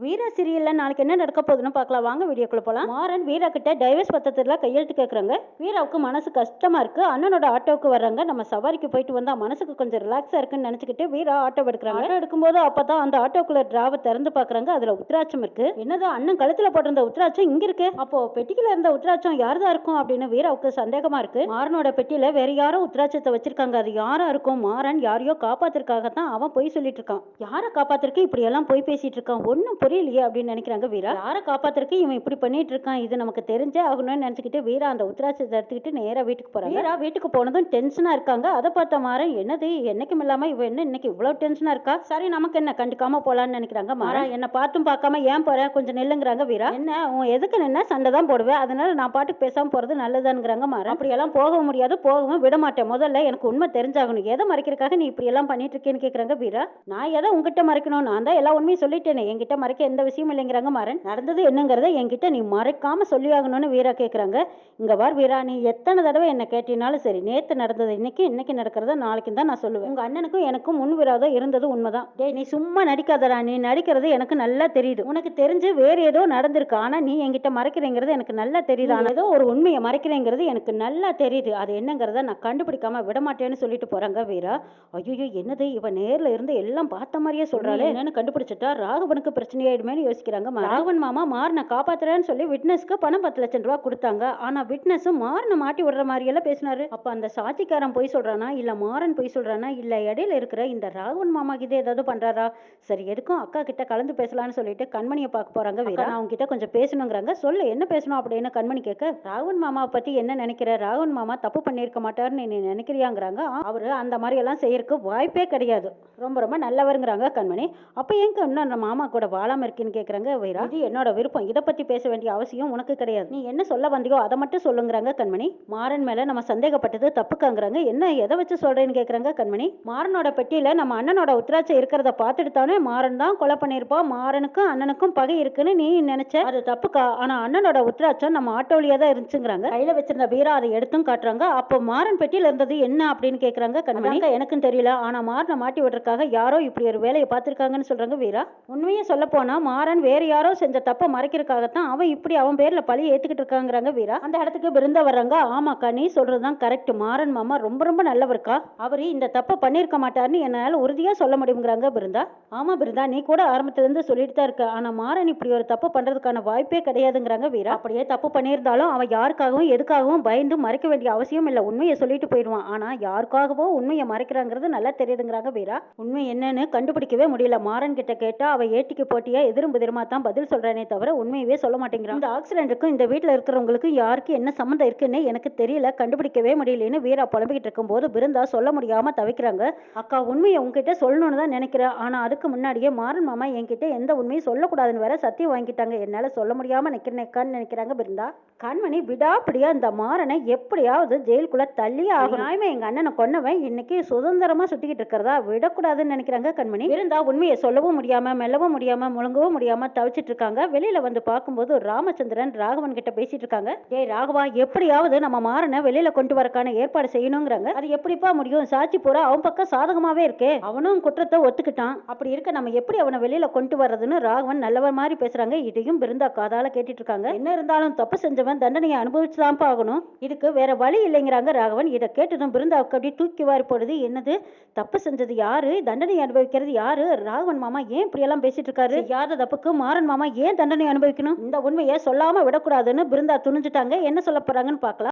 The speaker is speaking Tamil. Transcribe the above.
வீரா சீரியல்ல நாளைக்கு என்ன நடக்க போகுதுன்னு பார்க்கலாம் வாங்க வீடியோக்குள்ள போலாம். மாறன் வீரா கிட்ட டைவர்ஸ் பத்திரத்துல கையெழுத்து கேட்கறாங்க. வீராவுக்கு மனசு கஷ்டமா இருக்கு. அண்ணனோட ஆட்டோவுக்கு வர்றாங்க. நம்ம சவாரிக்கு போயிட்டு வந்தா மனசுக்கு கொஞ்சம் ரிலாக்ஸா இருக்குன்னு நினைச்சுக்கிட்டு வீரா ஆட்டோ எடுக்கிறாங்க. ஆட்டோ எடுக்கும்போது அப்பதான் அந்த ஆட்டோக்குள்ள டிராவை திறந்து பாக்குறாங்க. அதுல உத்ராட்சம் இருக்கு. என்னதான் அண்ணன் கழுத்துல போட்டிருந்த உத்ராட்சம் இங்க இருக்கு. அப்போ பெட்டிக்குள்ள இருந்த உத்ராட்சம் யாருதான் இருக்கும் அப்படின்னு வீராவுக்கு சந்தேகமா இருக்கு. மாறனோட பெட்டியில வேற யாரோ உத்ராட்சத்தை வச்சிருக்காங்க. அது யாரா இருக்கும்? மாறன் யாரையோ காப்பாத்திருக்காகத்தான் அவன் போய் சொல்லிட்டு இருக்கான். யாரை காப்பாத்திருக்கு இப்படி எல்லாம் போய் பேசிட்டு இருக்கான்? ஒன்னும் புரியலையே அப்படின்னு நினைக்கிறாங்க வீரா. யாரை காப்பாத்திருக்கு இவன் இப்படி பண்ணிட்டு இருக்கான்? இது நமக்கு தெரிஞ்சே ஆகணும்னு நினைச்சுக்கிட்டு வீரா அந்த உத்ராட்சத்தை எடுத்துக்கிட்டு நேரா வீட்டுக்கு போறாங்க. வீரா வீட்டுக்கு போனதும் டென்ஷனா இருக்காங்க. அதை பார்த்த மாறன் என்னது என்னைக்கும் இல்லாம இவ என்ன இன்னைக்கு இவ்வளவு டென்ஷனா இருக்கா? சரி நமக்கு என்ன கண்டுக்காம போலான்னு நினைக்கிறாங்க. மாறன் என்ன பார்த்தும் பார்க்காம ஏன் போறேன் கொஞ்சம் நெல்லுங்கிறாங்க வீரா. என்ன உன் எதுக்கு நின்னா சண்டை தான் போடுவேன், அதனால நான் பாட்டுக்கு பேசாம போறது நல்லதான்ங்கிறாங்க மாறன். அப்படி எல்லாம் போகவும் முடியாது, போகவும் விட மாட்டேன். முதல்ல எனக்கு உண்மை தெரிஞ்சாகணும். எதை மறைக்கிறதுக்காக நீ இப்படி எல்லாம் பண்ணிட்டு இருக்கேன்னு கேக்குறாங்க வீரா. நான் எதை உங்ககிட்ட மறைக்கணும்? நான் தான் எல்லா உண்மையும் சொல்லிட்டேனே, என்கிட்ட மறைக்க எந்த விஷயம் இல்லைங்கிறாங்க மாறன். நடந்தது என்னங்கிறத என்கிட்ட நீ மறைக்காம சொல்லி ஆகணும்னு வீரா கேக்குறாங்க. இங்க வார் வீரா, நீ எத்தனை தடவை என்ன கேட்டினாலும் சரி, நேத்து நடந்தது இன்னைக்கு நடக்கிறத நாளைக்கு தான் நான் சொல்லுவேன். உங்க அண்ணனுக்கும் எனக்கும் முன்விரோதம் இருந்தது உண்மைதான். டேய் நீ சும்மா நடிக்காதடா, நீ நடிக்கிறது எனக்கு நல்லா தெரியுது. உனக்கு தெரிஞ்சு வேற ஏதோ நடந்திருக்கு, ஆனா நீ என்கிட்ட மறைக்கிறேங்கிறது எனக்கு நல்லா தெரியுது. ஆனா ஏதோ ஒரு உண்மையை மறைக்கிறேங்கிறது எனக்கு நல்லா தெரியுது. அது என்னங்கிறத நான் கண்டுபிடிக்காம விட மாட்டேன்னு சொல்லிட்டு போறாங்க வீரா. ஐயோ என்னது இவ நேர்ல இருந்து எல்லாம் பார்த்த மாதிரியே சொல்றாளே, என்னன்னு கண்டுபிடிச்சிட்டா ராகவனுக்கு பிரச்சனையாயிடுமேனு யோசிக்கிறாங்க. ராகவன் மாமா மாறனை காப்பாத்துறேன்னு சொல்லி விட்னஸ்க்கு பணம் 10 லட்சம் ரூபாய் கொடுத்தாங்க. ஆனா விட்னஸ் மாறனை மாட்டி விடுற மாதிரி எல்லாம் பேசினாரு. அப்ப அந்த சாட்சிக்காரன் போய் சொல்றானா இல்ல மாறன் போய் சொல்றானா இல்ல இடையில இருக்கிற இந்த ராகவன் மாமா கிட்ட ஏதாவது பண்றாரா? சரி எதுக்கும் அக்கா கிட்ட கலந்து பேசலாம்னு சொல்லிட்டு கண்மணியை பார்க்க போறாங்க வீரா. அவங்க கிட்ட கொஞ்சம் பேசணுங்கிறாங்க. சொல்லு என்ன பேசணும் அப்படின்னு கண்மணி கேட்க, ராகவன் மாமாவை பத்தி என்ன நினைக்கிற? ராகவன் மாமா தப்பு பண்ணிருக்க மாட்டாருன்னு நீ நினைக்கிறியாங்கிறாங்க. அவரு அந்த மாதிரி எல்லாம் செய்யறதுக்கு வாய்ப்பே கிடையாது, ரொம்ப ரொம்ப நல்லவருங்கிறாங்க கண்மணி. அப்ப எங்க இன்னும் அந்த மாமா கூட வாழாம இருக்குன்னு கேக்குறாங்க வீரா. இது என்னோட விருப்பம், இதை பத்தி பேச வேண்டிய அவசியம் உனக்கு கிடையாது. நீ என்ன சொல்ல வந்தியோ அதை மட்டும் சொல்லுங்கிறாங்க கண்மணி. மாறன் மேல நம்ம சந்தேகப்பட்டது தப்புக்காங்கிறாங்க. என்ன எதை வச்சு சொல்றேன்னு கேக்குறாங்க கண்மணி. மாறனோட பெட்டியில நம்ம அண்ணனோட உத்ராட்சம் இருக்கிறத பார்த்துட்டு தானே மாறன் தான் கொலை பண்ணிருப்பான். மாறனுக்கும் அண்ணனுக்கும் பகை இருக்குன்னு நீ நினைச்ச, அது தப்புக்கா. ஆனா அண்ணனோட உத்ராட்சம் நம்ம ஆட்டோலியா தான் இருந்துச்சுங்கிறாங்க. கையில வச்சிருந்த வீரா அதை எடுத்தும் காட்டுறாங்க. அப்போ மாறன் பெட்டியில இருந்தது என்ன அப்படின்னு கேக்குறாங்க கண்மணி. எனக்கும் தெரியல, ஆனா மாறனை மாட்டி விடுறதுக்காக யாரோ இப்படி ஒரு வேலையை பார்த்திருக்காங்கன்னு சொல்றாங்க வீரா. உண்மையை சொல்ல போனா மாறன் வேற யாரோ செஞ்ச தப்ப மறைக்கிறதுக்காகத்தான் அவன் இப்படி அவன் பேர்ல பழி ஏத்துக்கிட்டு இருக்காங்கிறாங்க வீரா. அந்த இடத்துக்கு பிருந்தா வர்றாங்க. ஆமாக்கா நீ சொல்றதுதான் கரெக்ட், மாறன் மாமா ரொம்ப ரொம்ப நல்லவருக்கா. அவரு இந்த தப்ப பண்ணிருக்க மாட்டாருன்னு என்னால உறுதியா சொல்ல முடியுங்கிறாங்க பிருந்தா. ஆமா பிருந்தா, நீ கூட ஆரம்பத்துல இருந்து சொல்லிட்டு தான் இருக்க, ஆனா மாறன் இப்படி ஒரு தப்பு பண்றதுக்கான வாய்ப்பே கிடையாதுங்கிறாங்க வீரா. அப்படியே தப்பு பண்ணியிருந்தாலும் அவன் யாருக்காகவும் எதுக்காகவும் பயந்து மறைக்க வேண்டிய அவசியம் இல்ல, உண்மையை சொல்லிட்டு போயிடுவான். ஆனா யாருக்காகவோ உண்மையை மறைக்கிறாங்கிறது நல்லா தெரியுதுங்கிறாங்க வீரா. உண்மை என்னன்னு கண்டுபிடிக்கவே முடியல. மாறன் கிட்ட கேட்டா அவ ஏட்டிக்கு போட்டியா எதிரும் புதிரமா தான் பதில் சொல்றானே தவிர உண்மையவே சொல்ல மாட்டேங்கிறான். இந்த ஆக்சிடென்ட்டுக்கும் இந்த வீட்டுல இருக்கிறவங்களுக்கு யாருக்கு என்ன சம்மந்தம் இருக்குன்னு எனக்கு தெரியல, கண்டுபிடிக்கவே முடியலன்னு வீரா புலம்பிக்கிட்டு இருக்கும் போது பிருந்தா சொல்ல முடியாம தவிக்கிறாங்க. அக்கா உண்மையை உங்ககிட்ட சொல்லணும்னு தான் நினைக்கிறேன், ஆனா அதுக்கு முன்னாடியே மாறன் மாமா என்கிட்ட எந்த உண்மையும் சொல்லக்கூடாதுன்னு வேற சத்தியம் வாங்கிட்டாங்க. என்னால சொல்ல முடியாம நிக்கிறேன்னு நினைக்கிறாங்க பிருந்தா. கண்மணி விடாப்படியா இந்த மாறனை எப்படியாவது ஜெயிலுக்குள்ள தள்ளி ஆகும். நியாயமா எங்க அண்ணனை கொன்னவன் இன்னைக்கு சுதந்திரமா சுத்திக்கிட்டு இருக்கிறதா விடக்கூடாதுன்னு நினைக்கிறாங்க கண்மணி. இருந்தா உண்மையை சொல்லவும் முடியாம மெல்லவும் முடியாம முழுங்கவும் முடியாம தவிச்சிட்டு இருக்காங்க. வெளியில வந்து பார்க்கும்போது ராமச்சந்திரன் ராகவன் கிட்ட பேசிட்டு இருக்காங்க. டேய் ராகவா, எப்படியாவது நம்ம மாறனை வெளியில கொண்டு வரக்கான ஏற்பாடு செய்யணுங்கிறாங்க. அது எப்படிப்பா முடியும்? சாட்சி பூரா அவன் பக்கம் சாதகமாவே இருக்கே, அவனும் குற்றத்தை ஒத்துக்கிட்டான். அப்படி இருக்க நம்ம எப்படி அவனை வெளியில கொண்டு வர்றதுன்னு ராகவன் நல்லவர் மாதிரி பேசுறாங்க. இதையும் பிருந்தா காதால கேட்டுட்டு இருக்காங்க. என்ன இருந்தாலும் தப்பு செஞ்சவன் தண்டனையை அனுபவிச்சுதான் ஆகணும், இதுக்கு வேற வழி இல்லைங்கிறாங்க ராகவன். இதை கேட்டதும் பிருந்தாவுக்கு அப்படியே தூக்கி வாரி போடுது. என்னது தப்பு செஞ்சது யாரு, தண்டனை அனுபவிக்கிறது யாரு? ராகவன் மாமா ஏன் இப்படி எல்லாம் பேசிட்டு இருக்காரு? யாத தப்புக்கு மாறன் மாமா ஏன் தண்டனை அனுபவிக்கணும்? இந்த உண்மையை சொல்லாம விடக்கூடாதுன்னு பிருந்தா துணிஞ்சுட்டாங்க. என்ன சொல்ல போறாங்கன்னு பார்க்கலாம்.